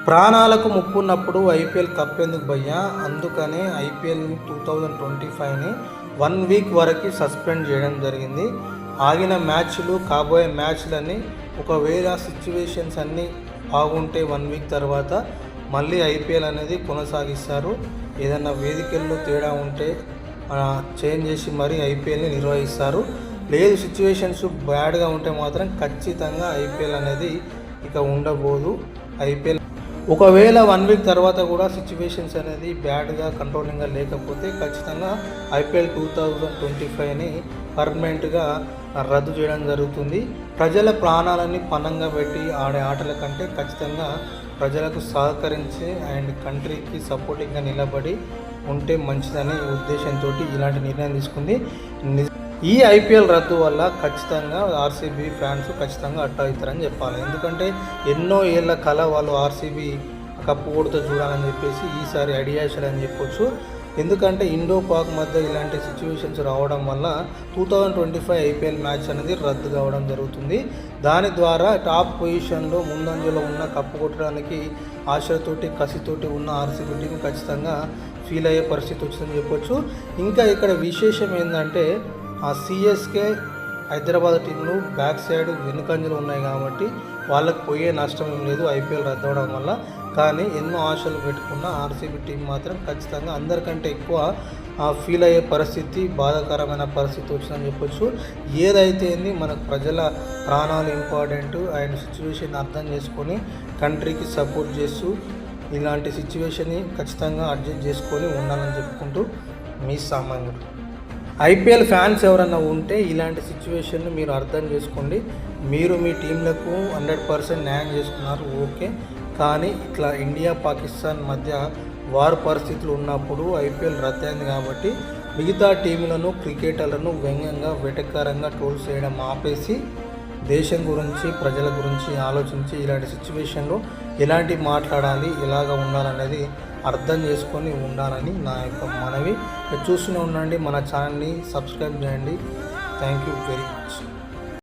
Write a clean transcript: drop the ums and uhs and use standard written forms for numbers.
ప్రాణాలకు ముప్పున్నప్పుడు IPL cup ఎందుకు భయ్యా? అందుకనే ఐపీఎల్ 2025ని 1 వీక్ వరకు సస్పెండ్ చేయడం జరిగింది. ఆగిన మ్యాచ్లు, కాబోయే మ్యాచ్లన్నీ ఒకవేళ సిచ్యువేషన్స్ అన్నీ బాగుంటే 1 వీక్ తర్వాత మళ్ళీ ఐపీఎల్ అనేది కొనసాగిస్తారు. ఏదన్నా వేదికల్లో తేడా ఉంటే చేంజ్ చేసి మరీ ఐపీఎల్ని నిర్వహిస్తారు. లేదు సిచ్యువేషన్స్ బ్యాడ్గా ఉంటే మాత్రం ఖచ్చితంగా ఐపీఎల్ అనేది ఇక ఉండబోదు. ఐపీఎల్ ఒకవేళ 1 వీక్ తర్వాత కూడా సిచ్యువేషన్స్ అనేది బ్యాడ్గా కంట్రోలింగ్గా లేకపోతే ఖచ్చితంగా ఐపీఎల్ 2025ని పర్మనెంట్గా రద్దు చేయడం జరుగుతుంది. ప్రజల ప్రాణాలని పణంగా పెట్టి ఆడే ఆటల కంటే ఖచ్చితంగా ప్రజలకు సహకరించి అండ్ కంట్రీకి సపోర్టింగ్గా నిలబడి ఉంటే మంచిదనే ఉద్దేశంతో ఇలాంటి నిర్ణయం తీసుకుంది. ఈ ఐపీఎల్ రద్దు వల్ల ఖచ్చితంగా ఆర్సీబీ ఫ్యాన్స్ ఖచ్చితంగా అవుతారని చెప్పాలి. ఎందుకంటే ఎన్నో ఏళ్ళ కళ వాళ్ళు ఆర్సీబీ కప్పు కొడుతూ చూడాలని చెప్పేసి ఈసారి ఐడియా చేయాలని చెప్పొచ్చు. ఎందుకంటే ఇండో పాక్ మధ్య ఇలాంటి సిచ్యువేషన్స్ రావడం వల్ల 2025 ఐపీఎల్ మ్యాచ్ అనేది రద్దు కావడం జరుగుతుంది. దాని ద్వారా టాప్ పొజిషన్లో ముందంజలో ఉన్న కప్పు కొట్టడానికి ఆశతోటి కసితోటి ఉన్న ఆర్సీబీ టీం ఖచ్చితంగా ఫీల్ అయ్యే పరిస్థితి వచ్చిందని చెప్పొచ్చు. ఇంకా ఇక్కడ విశేషం ఏంటంటే ఆ సిఎస్కే హైదరాబాద్ టీంలు బ్యాక్ సైడ్ వెనుకంజలు ఉన్నాయి కాబట్టి వాళ్ళకి పోయే నష్టం ఏం లేదు ఐపీఎల్ రద్దు అవడం వల్ల. కానీ ఎన్నో ఆశలు పెట్టుకున్న ఆర్సీబీ టీం మాత్రం ఖచ్చితంగా అందరికంటే ఎక్కువ ఫీల్ అయ్యే పరిస్థితి, బాధాకరమైన పరిస్థితి వచ్చిందని చెప్పొచ్చు. ఏదైతే మనకు ప్రజల ప్రాణాలు ఇంపార్టెంట్ అండ్ సిచ్యువేషన్ అర్థం చేసుకొని కంట్రీకి సపోర్ట్ చేస్తూ ఇలాంటి సిచ్యువేషన్ని ఖచ్చితంగా అడ్జస్ట్ చేసుకొని ఉండాలని చెప్పుకుంటూ మీ సామాన్యుడు. ఐపీఎల్ ఫ్యాన్స్ ఎవరన్నా ఉంటే ఇలాంటి సిచ్యువేషన్ని మీరు అర్థం చేసుకోండి. మీరు మీ టీంలకు 100% న్యాయం చేసుకున్నారు, ఓకే. కానీ ఇట్లా ఇండియా పాకిస్తాన్ మధ్య వార్ పరిస్థితులు ఉన్నప్పుడు ఐపీఎల్ రద్దయింది కాబట్టి మిగతా టీంలను, క్రికెటర్లను వ్యంగ్యంగా వెటకారంగా ట్రోల్ చేయడం ఆపేసి దేశం గురించి, ప్రజల గురించి ఆలోచించి ఇలాంటి సిచ్యువేషన్లో ఎలాంటి మాట్లాడాలి, ఎలాగ ఉండాలనేది అర్థం చేసుకొని ఉండాలని నా యొక్క మనవి. చూస్తూనే ఉండండి, మన ఛానల్ని సబ్స్క్రైబ్ చేయండి. Thank you very much.